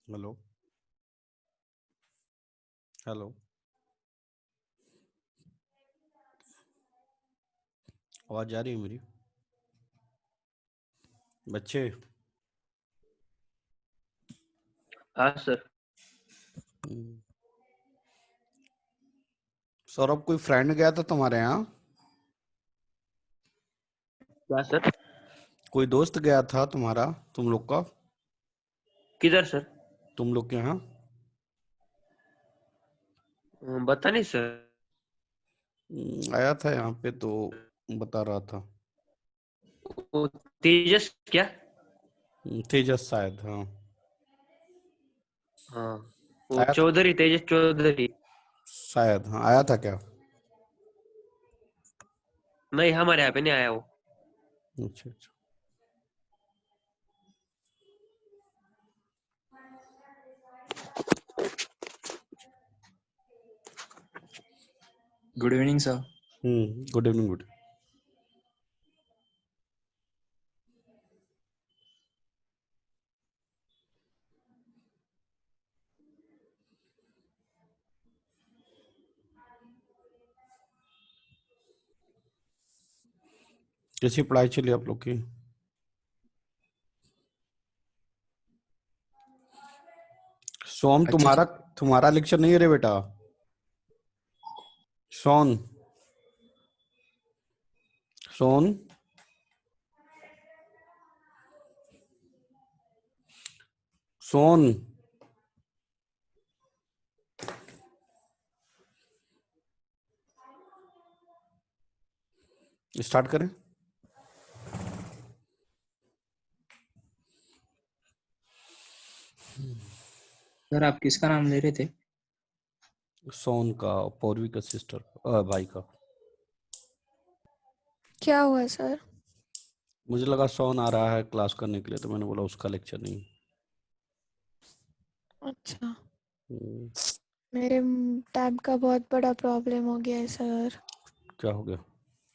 Hello. Hello. आवाज जा रही है मेरी? बच्चे। हाँ सर। हम्म, सौरभ, कोई फ्रेंड गया था तुम्हारे यहाँ? क्या सर? कोई दोस्त गया था तुम्हारा, तुम लोग का? किधर सर? तुम लोग के यहाँ? बता नहीं सर। आया था यहाँ पे तो बता रहा था। वो तेजस क्या? तेजस शायद, हाँ। हाँ, वो आया था चौधरी, तेजस चौधरी। शायद, हाँ। आया था क्या? नहीं, हमारे यहाँ पे नहीं आया वो। अच्छा अच्छा। Good evening sir. Good evening. Good. कैसी पढ़ाई चली आप लोग की? सोम, अच्छी तुम्हारा तुम्हारा लेक्चर नहीं है रे बेटा? सोन। सोन। सोन। स्टार्ट करें? सर, आप किसका नाम ले रहे थे? सोन का, पौरवी का सिस्टर, भाई का। क्या हुआ सर? मुझे लगा सोन आ रहा है क्लास करने के लिए, तो मैंने बोला उसका लेक्चर नहीं। अच्छा, हम्म, मेरे टैब का बहुत बड़ा प्रॉब्लम हो गया है सर। क्या हो गया?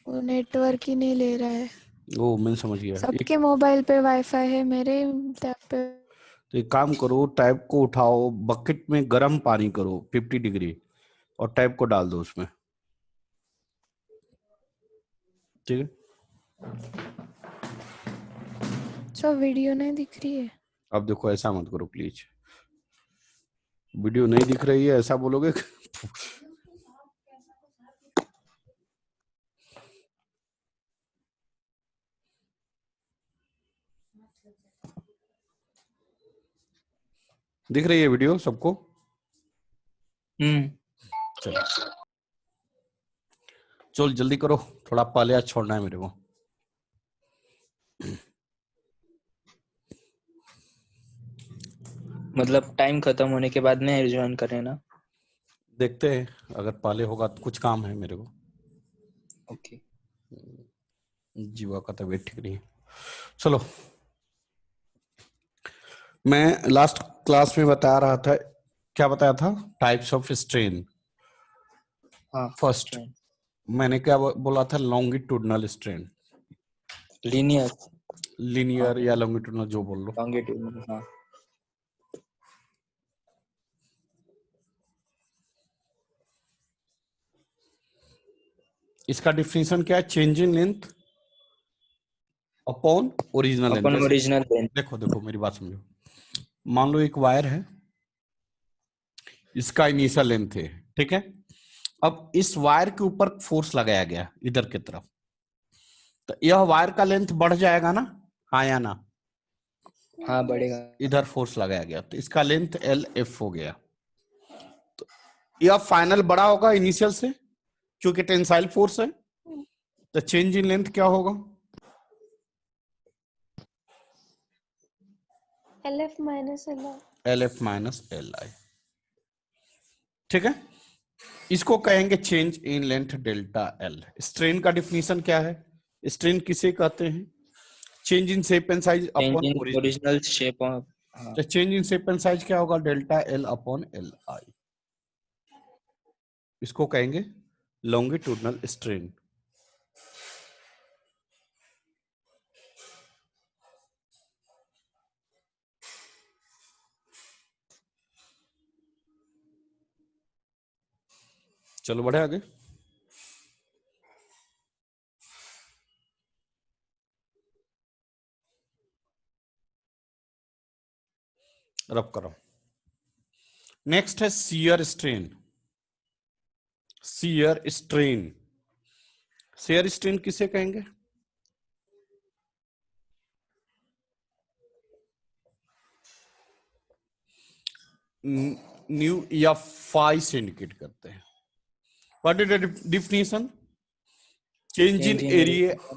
वो नेटवर्क ही नहीं ले रहा है। वो मैं समझ गया। सबके मोबाइल पे वाईफाई है, मेरे टैब पे। तो एक काम करो, टैब को उठाओ, बकेट में गर्म पानी करो 50 डिग्री, और टैब को डाल दो उसमें। ठीक है? सब वीडियो नहीं दिख रही है। अब देखो, ऐसा मत करो प्लीज। वीडियो नहीं दिख रही है ऐसा बोलोगे? दिख रही है वीडियो सबको? चलो चल जल्दी करो, थोड़ा पहले आज छोड़ना है मेरे को। मतलब टाइम खत्म होने के बाद में ज्वाइन करें ना? देखते हैं, अगर पहले होगा तो। कुछ काम है मेरे को। ओके। जीवा का तबीयत ठीक नहीं है। चलो, मैं लास्ट क्लास में बता रहा था, क्या बताया था? Types of strain. हाँ। फर्स्ट मैंने क्या बोला था? Longitudinal strain. लीनियर। हाँ, लीनियर या लॉन्गिट्यूडनल, जो बोल लो। लॉन्गिट्यूडनल। हाँ। इसका डिफिनेशन क्या है? Change in length upon original length. अपन जैसे ओरिजिनल लेंथ। देखो देखो, मेरी बात समझो। मान लो एक वायर है, इसका इनिशियल लेंथ है, ठीक है? अब इस वायर के ऊपर फोर्स लगाया गया इधर की तरफ, तो यह वायर का लेंथ बढ़ जाएगा ना? हाँ या ना? हाँ, बढ़ेगा। इधर फोर्स लगाया गया तो इसका लेंथ एल एफ हो गया। तो यह फाइनल बड़ा होगा इनिशियल से, क्योंकि टेंसाइल फोर्स है। तो चेंज इन लेंथ क्या होगा? L F minus L I. L F minus L I. ठीक है? इसको कहेंगे change in length delta L. Strain का डिफिनीशन क्या है? स्ट्रेन किसे कहते हैं? Change in shape and size change upon in original. Original shape of. हाँ। तो change in shape and size क्या होगा? Delta L upon L I. इसको कहेंगे लॉन्गिट्यूडनल स्ट्रेन। चलो बढ़े आगे। रब करो। नेक्स्ट है shear strain. Shear strain, shear strain किसे कहेंगे? न्यू या फाई से इंडिकेट करते हैं। What is the definition? Change in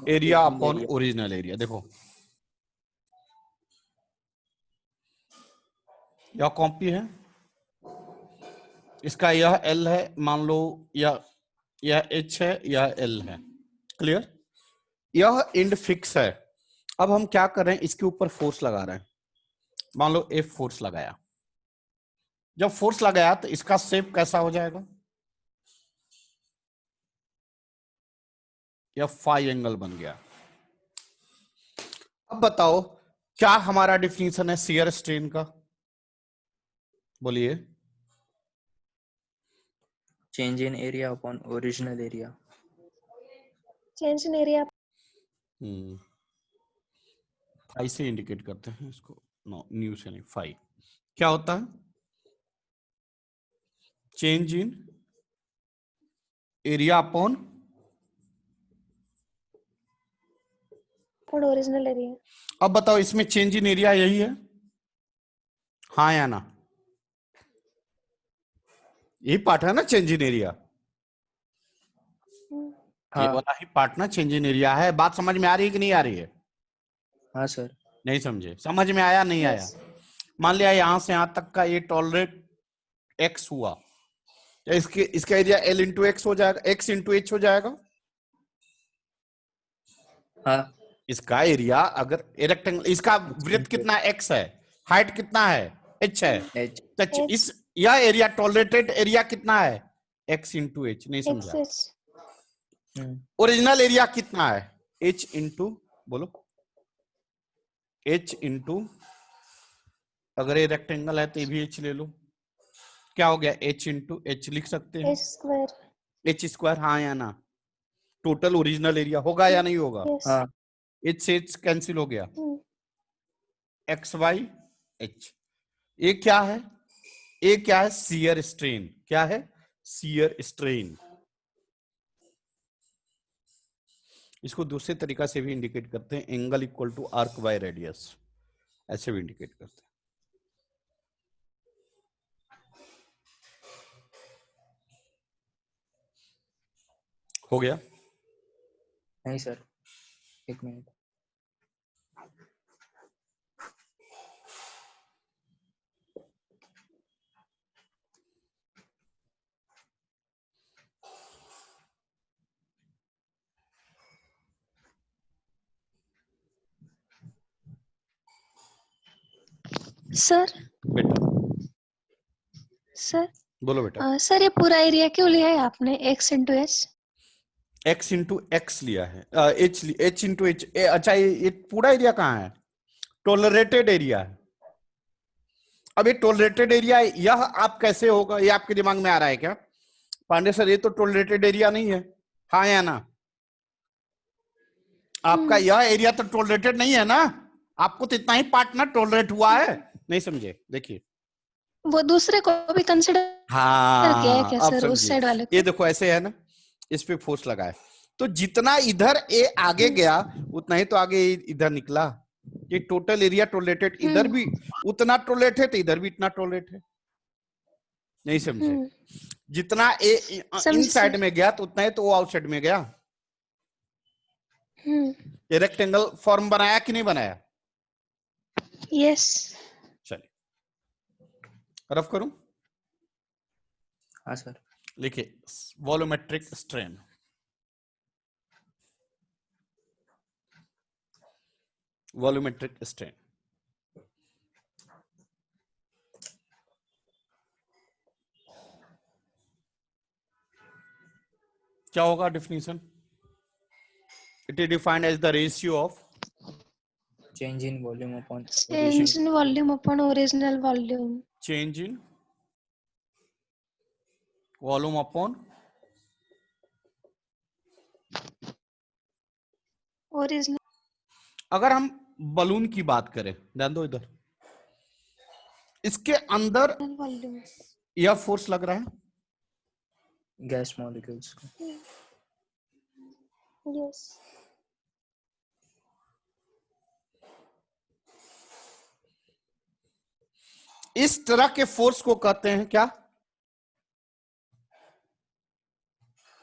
area upon original area. देखो यह कॉपी है, इसका यह L है मान लो, या यह H है, यह L है। क्लियर? यह एंड फिक्स है। अब हम क्या कर रहे हैं, इसके ऊपर फोर्स लगा रहे हैं। मान लो F फोर्स लगाया, जब फोर्स लगाया तो इसका शेप कैसा हो जाएगा? यह फाई एंगल बन गया। अब बताओ क्या हमारा डिफिनीशन है शियर स्ट्रेन का? बोलिए। Change in area upon original area. Change in area. Phi से इंडिकेट करते हैं इसको, नो न्यू से नहीं, फाई। क्या होता है? Change in area upon original area. अब बताओ इसमें चेंज इन एरिया यही है, हाँ या ना? यही पार्ट है ना चेंज इन एरिया, ये वाला ही पार्ट ना चेंज इन एरिया है। बात समझ में आ रही है कि नहीं आ रही है? हाँ सर। नहीं समझे? समझ में आया नहीं आया? मान लिया यहां से यहां तक का ये टॉलरेट x हुआ, तो इसका एरिया L इंटू एक्स हो जाएगा, x इंटू एच हो जाएगा। हाँ। इसका एरिया अगर रेक्टेंगल, इसका ब्रेथ कितना x है, हाइट कितना है h है, एच। तो इस यह एरिया टॉलरेटेड एरिया कितना है x इंटू एच। नहीं समझा? ओरिजिनल एरिया कितना है h इंटू, बोलो h इंटू, अगर ये रेक्टेंगल है तो ये भी h ले लो, क्या हो गया h इंटू एच लिख सकते हैं, h स्क्वायर। हाँ या ना? टोटल ओरिजिनल एरिया होगा या नहीं होगा? हाँ। h से h कैंसिल हो गया, x बाई h। ये क्या है? ये क्या है? Shear strain. क्या है? Shear strain. इसको दूसरे तरीका से भी इंडिकेट करते हैं, angle equal to arc by radius, ऐसे भी इंडिकेट करते हैं। हो गया? नहीं सर, एक मिनट। सर बेटा सर बोलो बेटा। सर ये पूरा एरिया क्यों लिया है आपने x into H? x into x लिया है, h इंटू एच। अच्छा ये पूरा एरिया कहाँ है? टॉलरेटेड एरिया है। अब ये टॉलरेटेड एरिया, यह आप कैसे होगा, ये आपके दिमाग में आ रहा है क्या पांडे सर? ये तो टॉलरेटेड एरिया नहीं है, हाँ या ना? आपका यह एरिया तो टॉलरेटेड नहीं है ना, आपको तो इतना ही पार्ट ना टॉलरेट हुआ है। नहीं समझे? देखिए वो दूसरे को भी कंसिडर किया है क्या हाँ, अब सर, उस साइड वाले को? ये देखो ऐसे है ना, इस पे फोर्स लगा है, तो जितना इधर ए आगे गया उतना ही तो आगे इधर निकला। ये टोटल एरिया टॉलरेटेड, इधर भी उतना टॉलरेट है तो इधर भी इतना टॉलरेट है। नहीं समझे? जितना ए इन साइड में गया तो उतना ही तो वो आउट साइड में गया। ये रेक्टेंगल फॉर्म बनाया कि नहीं बनाया? यस। चलिए रफ करूं। हाँ सर। लिखिए वॉल्यूमेट्रिक स्ट्रेन। वॉल्यूमेट्रिक स्ट्रेन क्या होगा definition? It is defined as the ratio of change in volume upon change in volume upon original volume. Change in volume upon original अगर हम बलून की बात करें, ध्यान दो इधर, इसके अंदर वॉल्यूम। यह फोर्स लग रहा है, गैस मॉलिक्यूल्स को। यस। इस तरह के फोर्स को कहते हैं क्या?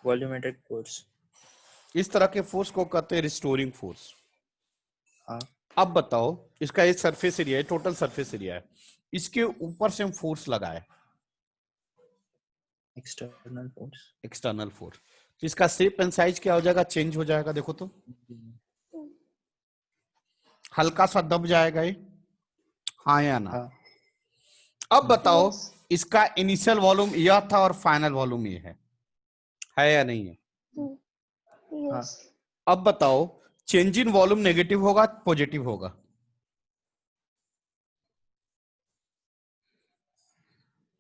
Volumetric force. इस तरह के फोर्स को कहते हैं रिस्टोरिंग फोर्स। हाँ। अब बताओ, इसका ये सरफेस एरिया है, टोटल सरफेस एरिया है, इसके ऊपर से हम फोर्स लगाए, एक्सटर्नल फोर्स। एक्सटर्नल फोर्स, तो इसका शेप एंड साइज क्या हो जाएगा? चेंज हो जाएगा। देखो तो हल्का सा दब जाएगा ये, हाँ या ना? हाँ। अब बताओ, Yes. इसका इनिशियल वॉल्यूम यह था और फाइनल वॉल्यूम ये है या नहीं है? यस। अब बताओ, चेंज इन वॉल्यूम नेगेटिव होगा पॉजिटिव होगा?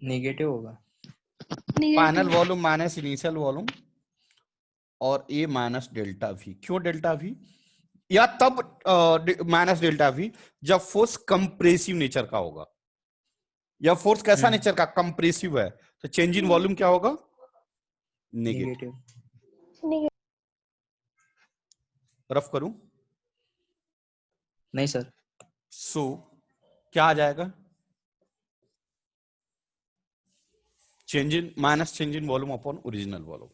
नेगेटिव होगा। Final volume minus initial volume, और ए माइनस डेल्टा वी। क्यों डेल्टा वी? या तब माइनस डेल्टा वी जब फोर्स कंप्रेसिव नेचर का होगा। या फोर्स कैसा नेचर का? कंप्रेसिव है, तो चेंज इन वॉल्यूम क्या होगा? नेगेटिव। रफ करूं? नहीं सर। सो क्या आ जाएगा? Change in minus change in volume upon original volume.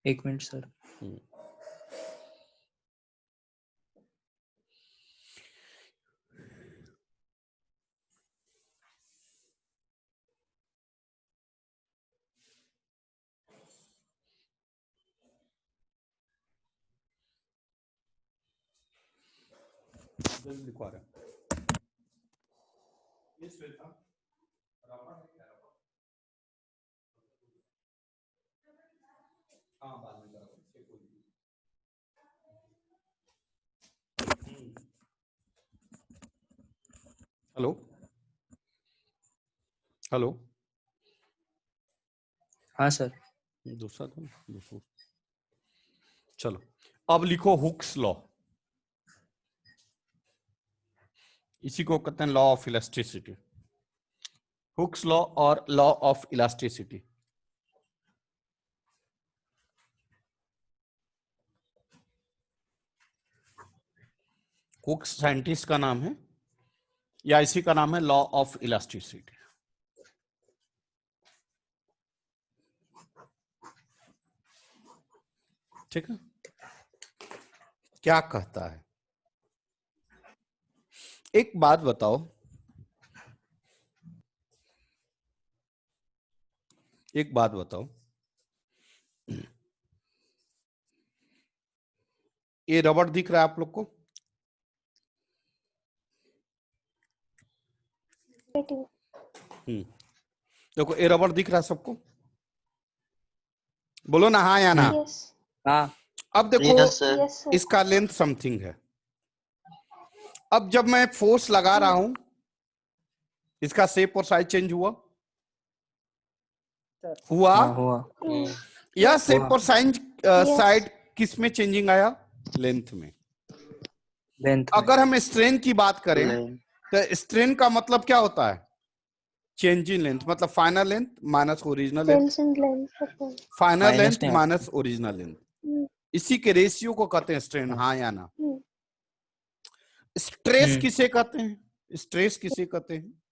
एक मिनट सर। लिखवा रहा हेलो हेलो। हाँ सर। दूसरा था दूसरा। चलो अब लिखो हुक्स लॉ। इसी को कहते हैं law of elasticity. Hooke's law और law of elasticity. Hooke's scientist का नाम है, या इसी का नाम है लॉ ऑफ इलास्टिसिटी। ठीक है? क्या कहता है? एक बात बताओ, एक बात बताओ, ये रबड़ दिख रहा है आप लोग को? देखो ये रबड़ दिख रहा है सबको? बोलो ना हाँ या ना? हाँ। अब देखो इसका लेंथ समथिंग है। अब जब मैं फोर्स लगा रहा हूं, इसका शेप और साइज चेंज हुआ? हुआ? हाँ, हुआ। यह शेप और साइड किस में चेंजिंग आया? लेंथ में। लेंथ। अगर हम स्ट्रेन की बात करें तो स्ट्रेन का मतलब क्या होता है? चेंज इन लेंथ, मतलब final length minus original length, final length minus original length. इसी के रेशियो को कहते हैं स्ट्रेन, हाँ या ना? स्ट्रेस किसे कहते हैं? स्ट्रेस किसे कहते हैं?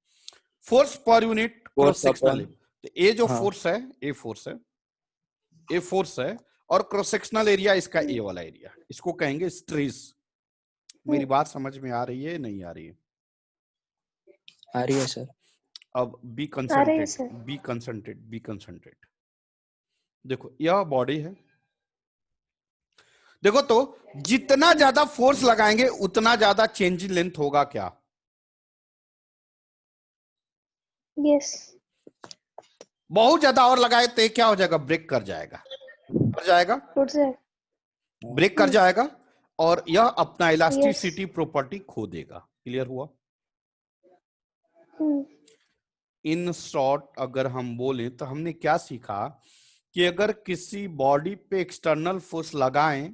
Force per unit cross sectional. तो ये जो फोर्स है, ये फोर्स है, ये फोर्स है, और क्रॉस सेक्शनल एरिया इसका ए वाला एरिया, इसको कहेंगे स्ट्रेस। मेरी बात समझ में आ रही है नहीं आ रही है? आ रही है सर। अब be concentrate, be concentrate, be concentrate. देखो यह बॉडी है, देखो तो जितना ज्यादा फोर्स लगाएंगे उतना ज्यादा चेंज इन लेंथ होगा क्या? यस। बहुत ज्यादा और लगाए तो क्या हो जाएगा? ब्रेक कर जाएगा, कर जाएगा, ब्रेक कर जाएगा, और यह अपना इलास्टिसिटी प्रॉपर्टी खो देगा। क्लियर हुआ? इन शॉर्ट अगर हम बोले तो हमने क्या सीखा कि अगर किसी बॉडी पे एक्सटर्नल फोर्स लगाएं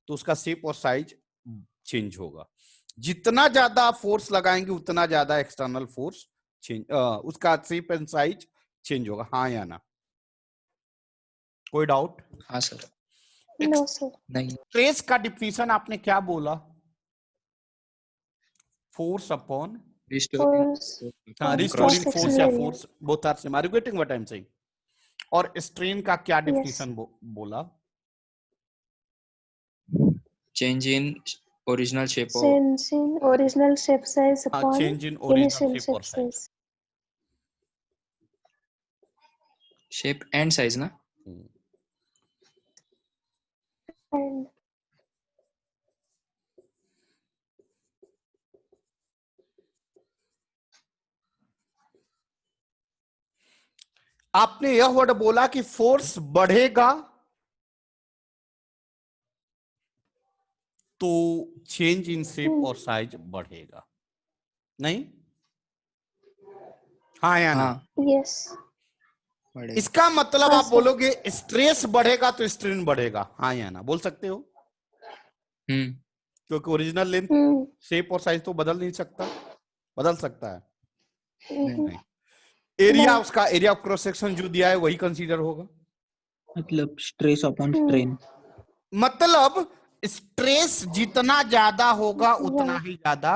तो उसका शेप और साइज चेंज होगा। जितना ज्यादा फोर्स लगाएंगे उतना ज्यादा एक्सटर्नल फोर्स चेंज, उसका शेप एंड साइज चेंज होगा। हाँ या ना? कोई डाउट? हाँ सर। No sir. नहीं। स्ट्रेस का डिफिनीशन आपने क्या बोला? Force upon restoring restoring cross force या section force, both are same. Are you getting what I am saying? और स्ट्रेन का क्या डिफिनीशन बोला? चेंज इन ओरिजिनल शेप और change in original shape size हाँ, upon change in original initial shape और shape size. size. Shape and size ना। And आपने यह वर्ड बोला कि फोर्स बढ़ेगा तो चेंज इन शेप और साइज बढ़ेगा, नहीं? हाँ या ना? हाँ yes. बढ़ेगा। इसका मतलब हाँ, आप सर। बोलोगे स्ट्रेस बढ़ेगा तो स्ट्रेन बढ़ेगा। हाँ या ना? बोल सकते हो, क्योंकि ओरिजिनल लेंथ Hmm. शेप और साइज तो बदल नहीं सकता। बदल सकता है? Mhm. नहीं। एरिया, नहीं। उसका एरिया ऑफ क्रॉस सेक्शन जो दिया है वही कंसीडर होगा। मतलब स्ट्रेस अपॉन हम्म। स्ट्रेन। मतलब स्ट्रेस जितना ज्यादा होगा उतना ही ज्यादा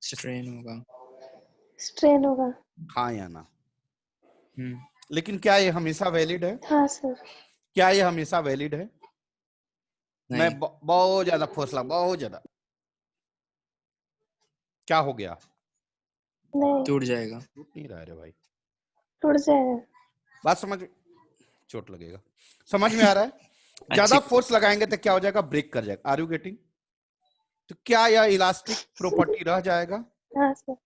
स्ट्रेन होगा। स्ट्रेन होगा। हाँ या ना? हम्म। लेकिन क्या ये हमेशा वैलिड है? हाँ सर। क्या ये हमेशा वैलिड है? मैं नहीं। बहुत ज्यादा फोर्स लगा, बहुत ज्यादा, क्या हो गया? नहीं, टूट जाएगा। टूट नहीं रहा है रे भाई। टूट जाएगा। बात समझ, चोट लगेगा। समझ में आ रहा है? ज्यादा अच्छी। फोर्स लगाएंगे तो क्या हो जाएगा? ब्रेक कर जाएगा। Are you getting? तो क्या यह इलास्टिक प्रॉपर्टी रह जाएगा? हाँ सर।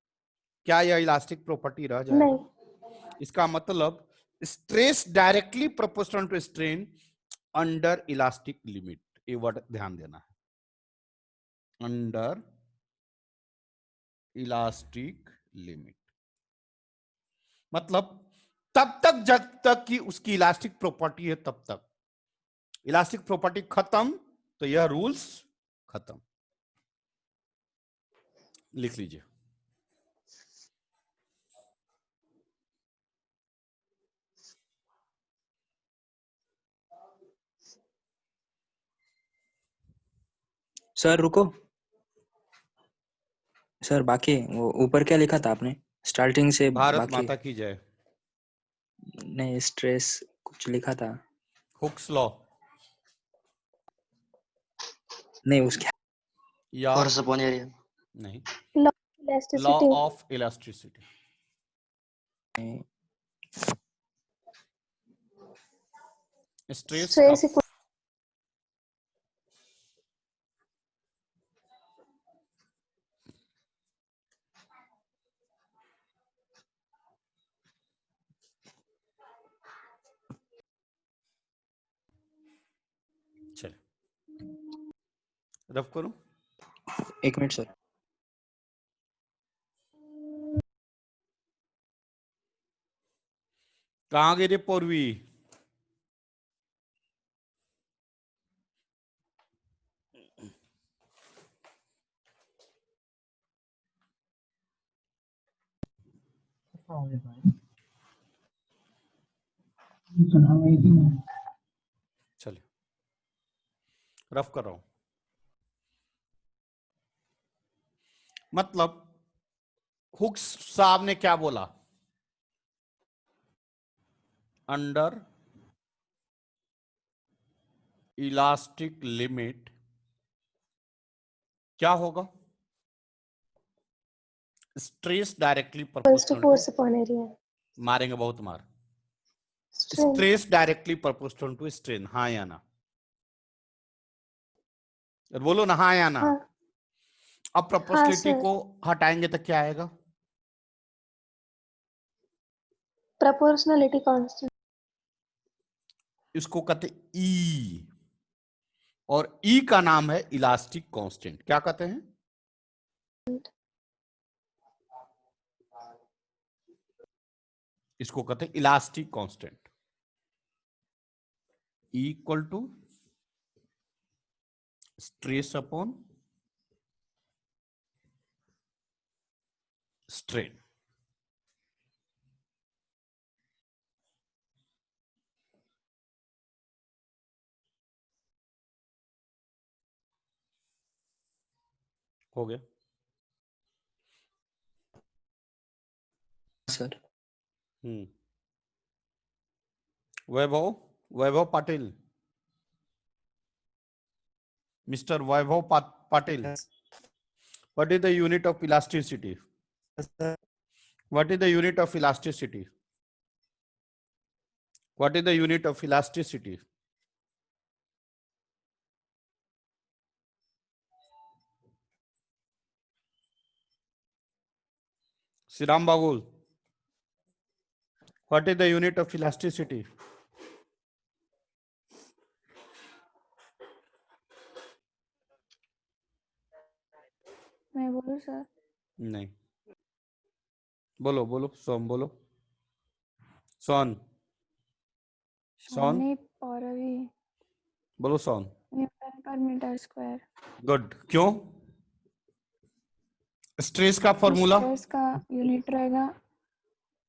क्या यह इलास्टिक प्रॉपर्टी रह जाएगा? नहीं। इसका मतलब stress directly proportional to strain under elastic limit. ये वर्ड ध्यान देना है, अंडर इलास्टिक लिमिट। मतलब तब तक जब तक कि उसकी इलास्टिक प्रॉपर्टी है तब तक। इलास्टिक प्रॉपर्टी खत्म तो यह रूल्स खत्म। लिख लीजिए। सर रुको। सर बाकी वो ऊपर क्या लिखा था आपने स्टार्टिंग से? भारत बाकी माता की जय। नहीं, स्ट्रेस कुछ लिखा था। हुक्स लॉ नहीं उसके या फोर्स अपॉन एरिया। नहीं, law law elasticity. Of elasticity. Stress stress का चल रफ करूं। एक मिनट सर। कहां गिरे पूर्वी? चलिए रफ कर रहा हूं। मतलब हुक्स साहब ने क्या बोला? अंडर इलास्टिक लिमिट क्या होगा? Stress directly proportional to, force upon area. मारेंगे बहुत मार। Strain. Stress directly proportional to strain. हाँ या ना? बोलो ना हाँ या ना? हाँ। अब हाँ प्रोपोर्शनलिटी सर। को हटाएंगे तो क्या आएगा? Proportionality constant. इसको कहते ई, और ई का नाम है इलास्टिक कांस्टेंट। क्या कहते हैं? इसको कहते हैं elastic constant, equal to stress upon strain. हो गया? Sir Vaibhav, Vaibhav Patil, mister Vaibhav Patil, what is the unit of elasticity? What is the unit of elasticity? What is the unit of elasticity? Siram Bagul, what is the unit of elasticity? मैं बोलूँ sir? नहीं, बोलो बोलो सोन, बोलो सोन, सोन नहीं, पौरवी, बोलो सोन। Newton per metre square. Good. क्यों? स्ट्रेस का फॉर्मूला स्ट्रेस का यूनिट रहेगा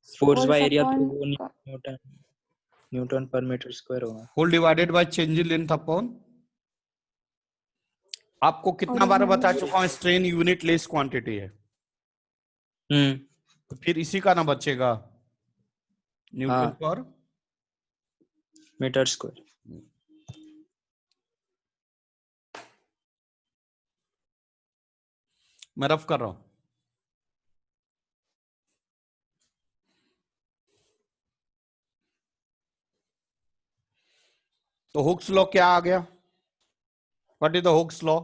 फोर्स बाय एरिया, upon तो वो newton, newton per metre square होगा। Whole divided by change in length upon, आपको कितना बार Original बता length। चुका हूं स्ट्रेन यूनिट लेस क्वांटिटी है, तो फिर इसी का ना बचेगा न्यूटन पर मीटर स्क्वायर। मैं रफ कर रहा हूं। तो हुक्स लॉ क्या आ गया? What is the Hooke's law?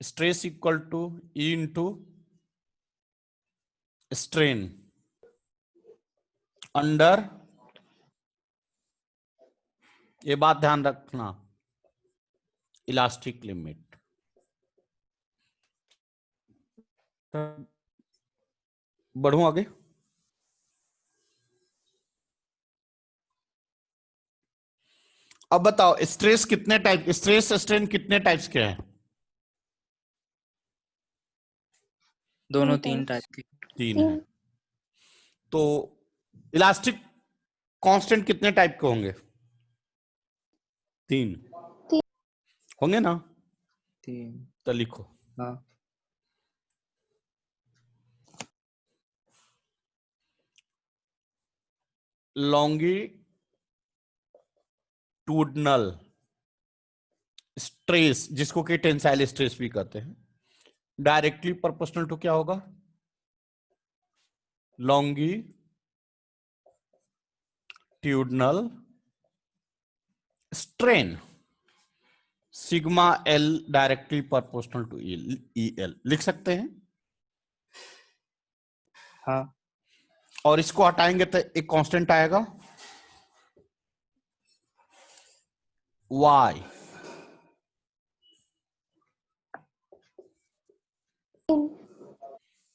Stress equal to E into strain under, ये बात ध्यान रखना, इलास्टिक लिमिट। बढ़ूं आगे? अब बताओ स्ट्रेस कितने टाइप, स्ट्रेस स्ट्रेन कितने टाइप्स के हैं? दोनों Two तीन types। टाइप के। तीन है। तो इलास्टिक कांस्टेंट कितने टाइप के होंगे? तीन होंगे ना? तीन। तो लिखो। हाँ। लॉन्गिट्यूडनल स्ट्रेस, जिसको कि टेंसाइल स्ट्रेस भी कहते हैं, डायरेक्टली प्रोपोर्शनल टू क्या होगा? Longitudinal strain sigma L directly proportional to E L, लिख सकते हैं। हाँ। और इसको हटाएंगे तो एक कांस्टेंट आएगा y,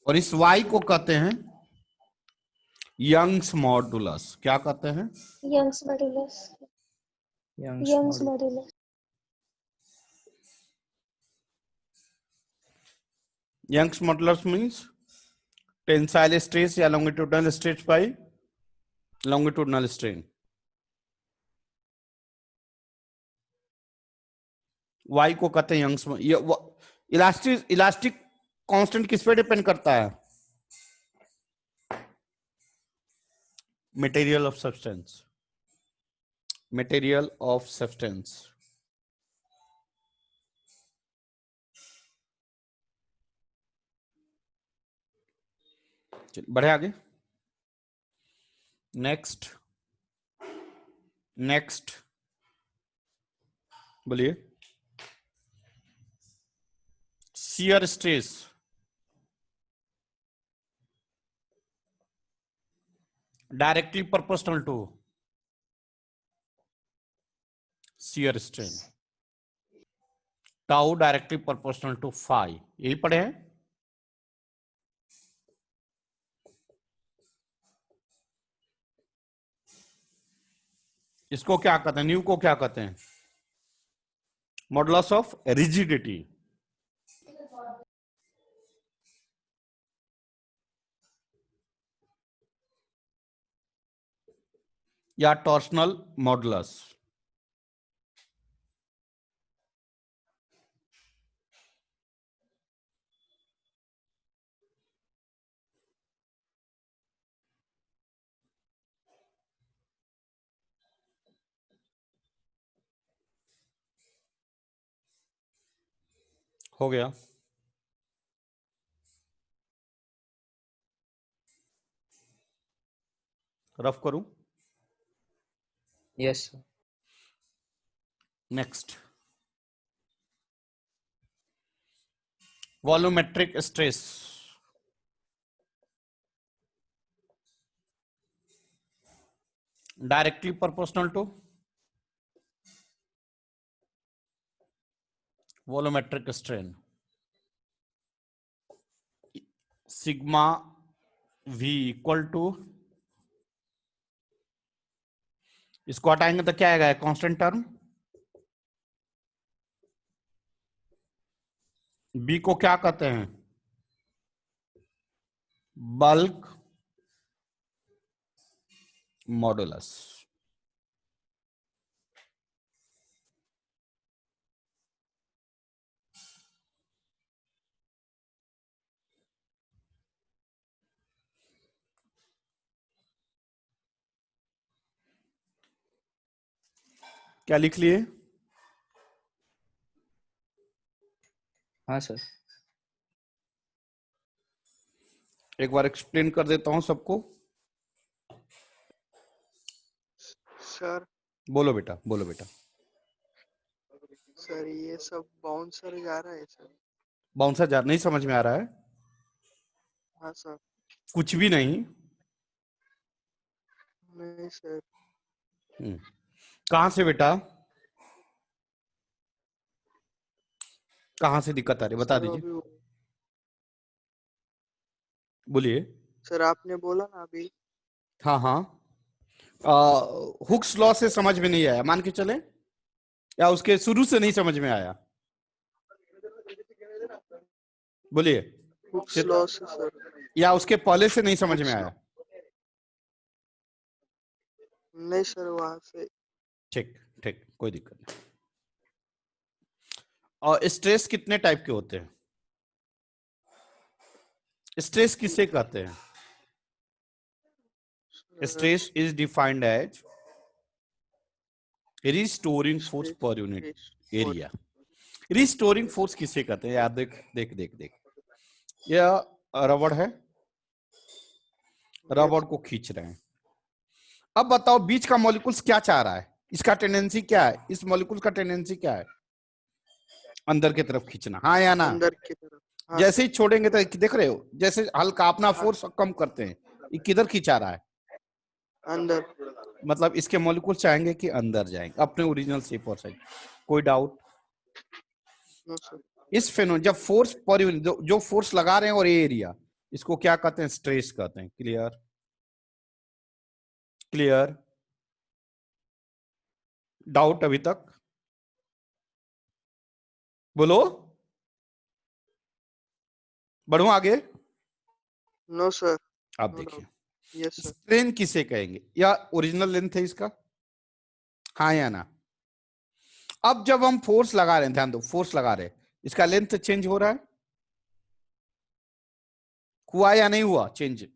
और इस y को कहते हैं यंग्स मॉडुलस। क्या कहते हैं? Young's modulus. Young's modulus. Young's modulus means tensile stress या longitudinal stress by longitudinal strain. y को कहते हैं यंग्स। इलास्टिक कांस्टेंट किस पे डिपेंड करता है? Material of substance, material of substance. बढ़े आगे। नेक्स्ट नेक्स्ट बोलिए। Shear stress directly proportional to shear strain, tau directly proportional to phi, यही पढ़े हैं। इसको क्या कहते हैं, न्यू को क्या कहते हैं, मॉडुलस ऑफ रिजिडिटी। या टॉर्सनल मॉडुलस। हो गया। रफ करूं? Yes sir. Next, volumetric stress. Directly proportional to volumetric strain, sigma v equal to, इसको हटाएंगे तो क्या आएगा, कांस्टेंट टर्म। b को क्या कहते हैं, बल्क मॉडुलस। क्या लिख लिए? हाँ सर। एक बार एक्सप्लेन कर देता हूं सबको। सर बोलो बेटा, बोलो बेटा। सर ये सब बाउंसर जा रहा है सर। बाउंसर जार नहीं समझ में आ रहा है? हाँ सर। कुछ भी नहीं। नहीं सर। कहां से बेटा, कहां से दिक्कत आ रही है, बता सर दीजिए, अभी बोलिए। सर आपने बोला ना अभी। हाँ हाँ, हुक्स लॉ से समझ में नहीं आया मान के चले, या उसके शुरू से नहीं समझ में आया, बोलिए। हुक्स लॉ से सर। या उसके पहले से नहीं समझ में आया? नहीं सर वहां से। ठीक ठीक, कोई दिक्कत नहीं। और स्ट्रेस कितने टाइप के होते हैं? स्ट्रेस किसे कहते हैं? Stress is defined as restoring force per unit area. Restoring force किसे कहते हैं यार, देख देख देख देख, यह रबड़ है, रबड़ को खींच रहे हैं। अब बताओ बीच का मॉलिक्यूल्स क्या चाह रहा है, इसका टेंडेंसी क्या है, इस मॉलिक्यूल का टेंडेंसी क्या है, अंदर की तरफ खींचना, हाँ या ना? अंदर की तरफ। हाँ जैसे ही छोड़ेंगे तो देख रहे हो, जैसे हल्का अपना फोर्स कम करते हैं, ये किधर खींचा रहा है, अंदर। मतलब इसके मॉलिक्यूल चाहेंगे कि अंदर जाएंगे अपने ओरिजिनल शेप और साइज। कोई डाउट? No sir. इस फेनोमेनन जब फोर्स पर यूनिट जो फोर्स लगा रहे हैं और ये एरिया, इसको क्या कहते हैं, स्ट्रेस कहते हैं। क्लियर? क्लियर? डाउट अभी तक? बोलो, बढ़ू आगे? No sir. आप देखिए, यस सर। स्ट्रेन किसे कहेंगे, या ओरिजिनल लेंथ है इसका, हाँ या ना? अब जब हम फोर्स लगा रहे हैं, ध्यान दो, फोर्स लगा रहे हैं, इसका लेंथ चेंज हो रहा है, हुआ या नहीं हुआ चेंज?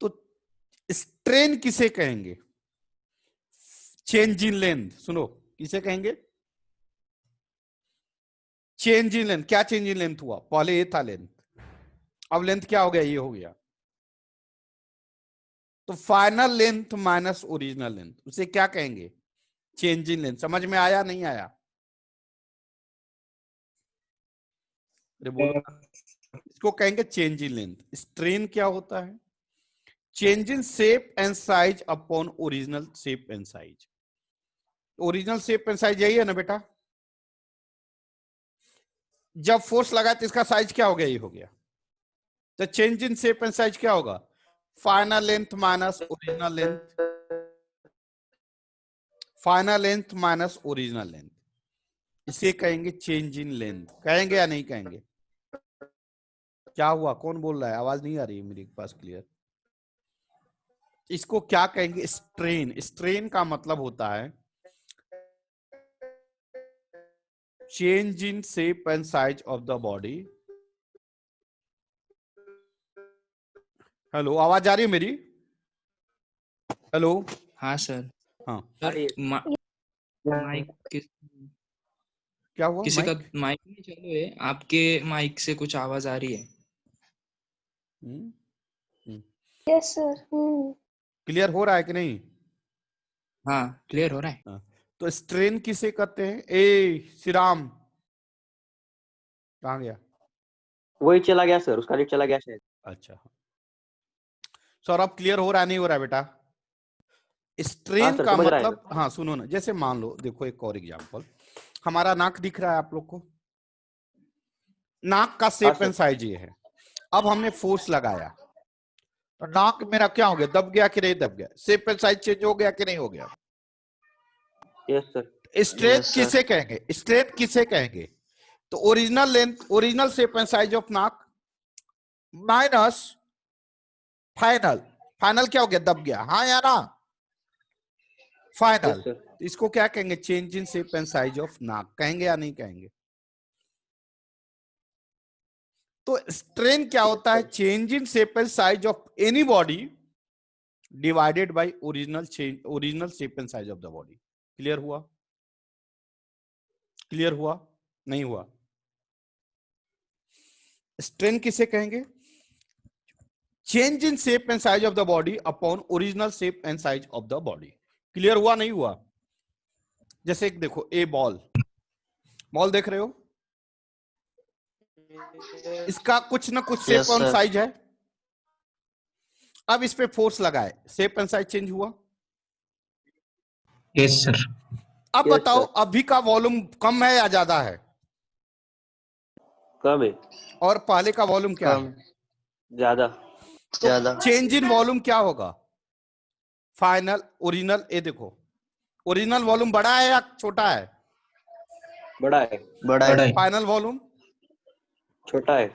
तो स्ट्रेन किसे कहेंगे, चेंज इन लेंथ। सुनो, किसे कहेंगे, चेंज इन लेंथ। क्या चेंज इन लेंथ हुआ, पहले ये था लेंथ, अब लेंथ क्या हो गया, ये हो गया। तो final length minus original length, उसे क्या कहेंगे, चेंज इन लेंथ। समझ में आया नहीं आया? अरे बोलो, इसको कहेंगे चेंज इन लेंथ। स्ट्रेन क्या होता है, change in shape and size upon original shape and size. Original shape and size यही है ना बेटा? जब फोर्स लगा तो इसका साइज क्या हो गया, ये हो गया। तो change in shape and size क्या होगा, final length minus original length, final length minus original length, इसे कहेंगे चेंज इन लेंथ। कहेंगे या नहीं कहेंगे? क्या हुआ, कौन बोल रहा है? आवाज नहीं आ रही है मेरे पास क्लियर। इसको क्या कहेंगे? स्ट्रेन। स्ट्रेन का मतलब होता है change in shape and size of the body. Hello, आवाज आ रही है मेरी? हेलो, हाँ सर। हाँ सर माइक क्या हुआ? किसी का माइक माइक नहीं चालू है, आपके माइक से कुछ आवाज आ रही है। Yes sir. क्लियर हो रहा है कि नहीं? हाँ क्लियर हो रहा है। हाँ। तो स्ट्रेन किसे कहते हैं? ए श्रीराम कहाँ गया? वही चला गया सर, उसका नेट चला गया शायद। अच्छा सौरभ, क्लियर हो रहा है नहीं हो रहा है बेटा? हाँ स्ट्रेन सर, का समझ रहा है मतलब, हाँ सुनो ना, जैसे मान लो, देखो एक और एग्जांपल, हमारा नाक दिख रहा है आप लोग को, नाक का शेप सर। एंड साइज ये है। अब हमने फोर्स लगाया तो नाक मेरा क्या हो गया? दब गया कि नहीं दब गया? शेप एंड साइज चेंज हो गया कि नहीं हो गया? Yes sir. Strain Yes, sir. किसे कहेंगे? स्ट्रेन किसे कहेंगे? तो original length, original shape and size of नाक माइनस फाइनल। फाइनल क्या हो गया? दब गया, हाँ या ना? फाइनल। Yes sir. इसको क्या कहेंगे? Change in shape and size of नाक। कहेंगे या नहीं कहेंगे? तो स्ट्रेन क्या होता है? Change in shape and size of any body divided by original shape and size of the body. Clear हुआ? क्लियर हुआ नहीं हुआ? स्ट्रेन किसे कहेंगे? Change in shape and size of the body upon original shape and size of the body. Clear हुआ नहीं हुआ? जैसे एक देखो, ए बॉल देख रहे हो, इसका कुछ ना कुछ shape Yes, and sir. Size है। अब इस पे फोर्स लगाए, शेप एंड साइज चेंज हुआ? Yes, sir. अब Yes, बताओ, sir. अभी का वॉल्यूम कम है या ज्यादा है? कम है। और पहले का वॉल्यूम क्या कम। है? ज्यादा। ज्यादा। चेंज इन वॉल्यूम क्या होगा? Final original. ये देखो, ओरिजिनल वॉल्यूम बड़ा है या छोटा है? बड़ा है। बड़ा है। फाइनल वॉल्यूम छोटा है।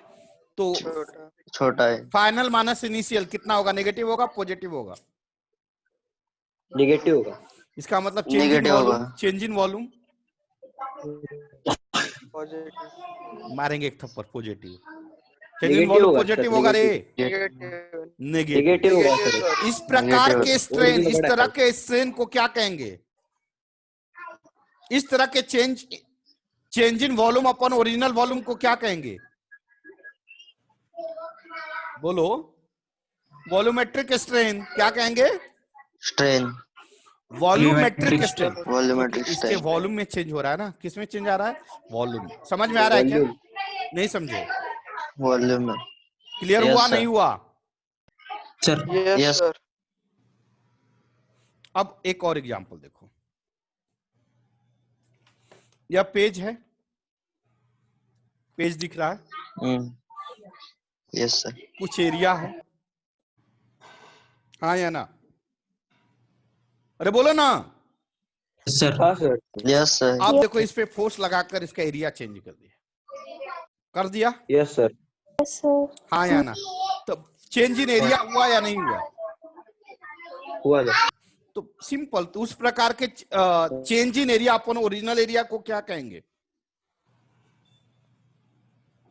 तो छोटा। छोटा है। फाइनल माइनस इनिशियल कितना होगा? नेगेटिव होगा पॉजिटिव होगा? निगेटिव होगा। इसका मतलब चेंज इन Negative वॉल्यूम, होगा। Change in volume positive. मारेंगे एक थप्पड़। Positive change in negative volume होगा पॉजिटिव सर, होगा रे, नेगेटिव। नेगेटिव। निगेटिव होगा नेगेटिव सर। सर। इस प्रकार Negative के स्ट्रेन, ओरिजिनल इस बड़ा तरह है। के स्ट्रेन को क्या कहेंगे? इस तरह के change in volume upon original volume को क्या कहेंगे? बोलो, वॉल्यूमेट्रिक स्ट्रेन क्या कहेंगे? Strain. Volumetric strain. Volumetric इसके strain. वॉल्यूम में चेंज हो रहा है ना, किस में चेंज आ रहा है? वॉल्यूम। समझ में आ रहा है क्या? वॉल्यूम। नहीं समझे? Volume. क्लियर Yes, हुआ sir. नहीं हुआ? Sir. Yes Yes. सर। अब एक और एग्जांपल देखो, यह पेज है, पेज दिख रहा है, Yes, sir. कुछ एरिया है, हाँ या ना? अरे बोलो ना। Yes, sir. हाँ सर। Yes, sir. आप देखो, इस पे फोर्स लगाकर इसका एरिया चेंज कर दिया, कर दिया, यस सर। Yes sir. हाँ या ना? तो चेंज इन एरिया हुआ या नहीं हुआ? हुआ सर। तो सिंपल, तो उस प्रकार के change in area upon original area को क्या कहेंगे?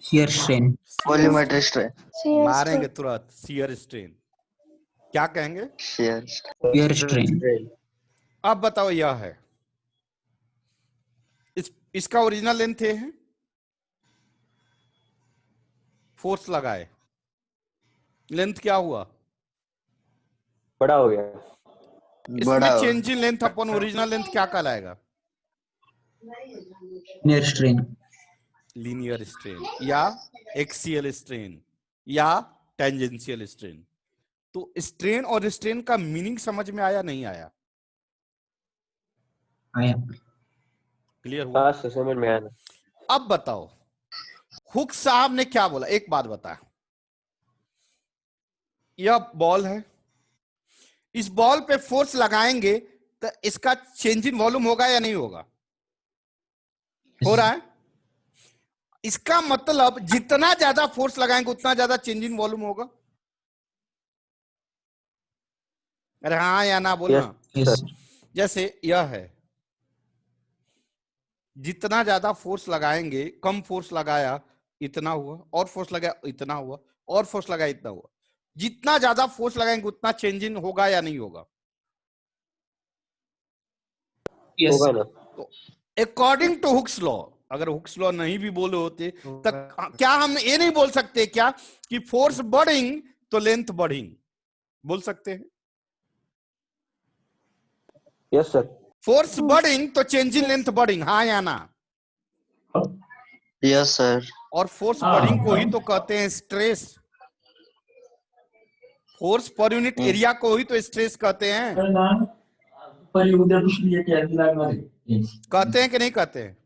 Shear strain. Volumetric strain. मारेंगे तुरंत, शियर स्ट्रेन। क्या कहेंगे? Shear. Shear strain. अब बताओ, यह है, इसका ओरिजिनल लेंथ है, फोर्स लगाए, लेंथ क्या हुआ? बड़ा हो गया। इसमें बड़ा change in length upon original length क्या कहलाएगा? Linear strain. लीनियर स्ट्रेन या एक्सियल स्ट्रेन या टेंजेंशियल स्ट्रेन। तो स्ट्रेन और स्ट्रेन का मीनिंग समझ में आया नहीं आया? आया। क्लियर हुआ? हाँ सर, समझ में आया ना। अब बताओ, हुक साहब ने क्या बोला? एक बात बता, यह बॉल है, इस बॉल पे फोर्स लगाएंगे तो इसका चेंज इन वॉल्यूम होगा या नहीं होगा? हो रहा है। इसका मतलब जितना ज्यादा फोर्स लगाएंगे उतना ज्यादा चेंज इन वॉल्यूम होगा। अरे हाँ या ना बोलना। Yes, sir. जैसे यह है, जितना ज्यादा फोर्स लगाएंगे, कम फोर्स लगाया इतना हुआ, और फोर्स लगाया इतना हुआ, और फोर्स लगाया इतना हुआ। जितना ज्यादा फोर्स लगाएंगे उतना चेंज इन होगा या नहीं होगा? Yes. होगा ना। तो अकॉर्डिंग टू हुक्स लॉ, अगर हुक्स लॉ नहीं भी बोले होते तब क्या हम ये नहीं बोल सकते क्या कि फोर्स बढ़ेंगे तो लेंथ बढ़ेंगे? बोल सकते हैं। Yes sir. फोर्स बढ़ेंगे तो चेंज इन लेंथ बढ़ेंगे, हाँ या ना? Yes, sir. और फोर्स बढ़ेंगे को ही तो कहते हैं stress. Force per unit area को ही तो स्ट्रेस कहते हैं। कहते हैं कि नहीं कहते हैं?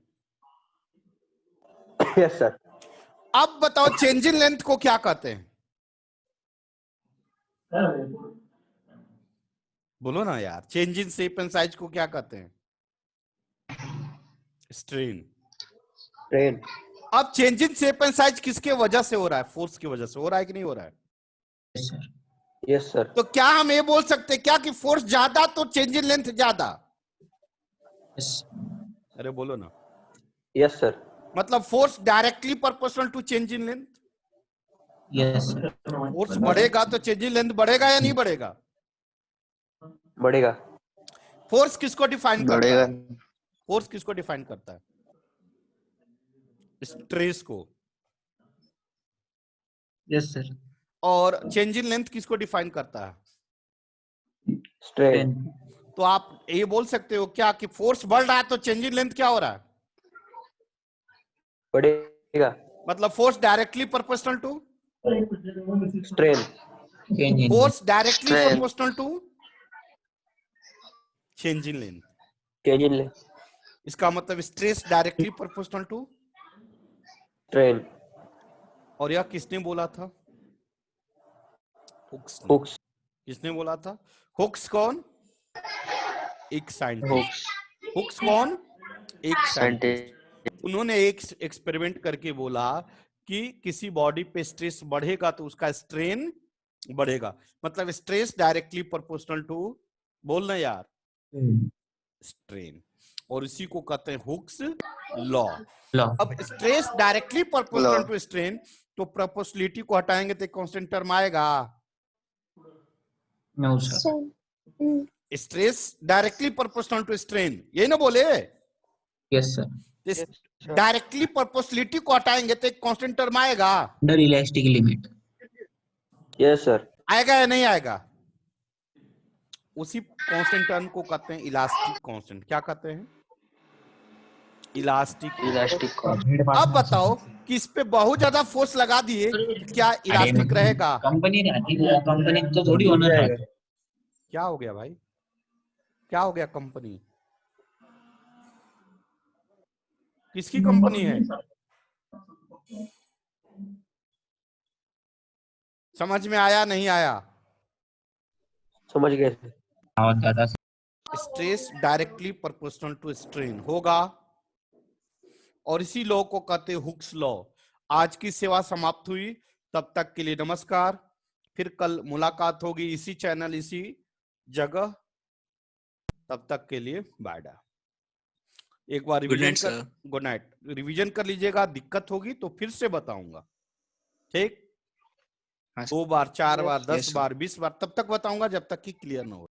Yes sir. अब बताओ चेंज इन लेंथ को क्या कहते हैं? बोलो ना यार, change in shape and size को क्या कहते हैं? स्ट्रेन। ट्रेन। अब change in shape and size किसके वजह से हो रहा है? फोर्स की वजह से हो रहा है कि नहीं हो रहा है? Yes, sir. Yes sir. तो क्या हम ये बोल सकते हैं क्या कि फोर्स ज्यादा तो चेंज इन लेंथ ज्यादा? Yes. अरे बोलो ना। Yes sir. मतलब force directly proportional to change in length. Yes, sir. Force बढ़ेगा तो चेंज इन लेंथ बढ़ेगा या नहीं बढ़ेगा? बढ़ेगा। फोर्स किसको डिफाइन करता बढ़ेगा। है? फोर्स किसको डिफाइन करता है? स्ट्रेस को। Yes, sir. और चेंज इन लेंथ किसको डिफाइन करता है? स्ट्रेन। तो आप ये बोल सकते हो क्या कि फोर्स बढ़ रहा है तो चेंज इन लेंथ क्या हो रहा है? बढ़ेगा। मतलब force directly proportional to strain. Force directly Strain. Proportional to change in length. Change in ले। इसका मतलब stress directly proportional to. Train. और यह किसने बोला था? हुक्स ने। हुक्स। किसने बोला था? हुक्स कौन? एक साइंटिस्ट। हुक्स कौन? एक साइंटिस्ट। उन्होंने एक एक्सपेरिमेंट करके बोला कि किसी बॉडी पे स्ट्रेस बढ़ेगा तो उसका स्ट्रेन बढ़ेगा। मतलब स्ट्रेस डायरेक्टली प्रोपोर्शनल टू, बोलना यार, स्ट्रेन। और इसी को कहते हैं हुक्स लॉ। Law. अब stress directly proportional to strain, तो प्रोपोर्शनलिटी को हटाएंगे तो कांस्टेंट टर्म आएगा। No, sir. Stress directly proportional to strain, यही ना बोले? Yes, sir. डायरेक्टली प्रोपोर्शनलिटी को हटाएंगे तो एक कांस्टेंट टर्म आएगा। Under elastic limit. Yes sir. आएगा या नहीं आएगा? उसी कांस्टेंट टर्म को कहते हैं इलास्टिक कांस्टेंट। क्या कहते हैं? इलास्टिक। Elastic. अब बताओ कि इस पे बहुत ज्यादा फोर्स लगा दिए, क्या इलास्टिक रहेगा? कंपनी तो थोड़ी होना है। क्या हो गया भाई? क्या हो गया? कंपनी किसकी कंपनी है? समझ में आया नहीं आया? समझ गए थे। बहुत ज्यादा। Stress directly proportional to strain होगा, और इसी लॉ को कहते हैं हुक्स लॉ। आज की सेवा समाप्त हुई, तब तक के लिए नमस्कार। फिर कल मुलाकात होगी इसी चैनल इसी जगह। तब तक के लिए बाय। एक बार रिवीजन कर, गुड नाइट। रिवीजन कर लीजिएगा, दिक्कत होगी तो फिर से बताऊंगा, ठीक? 2 बार 4 बार 10 बार 20 बार तब तक बताऊंगा जब तक कि क्लियर ना हो।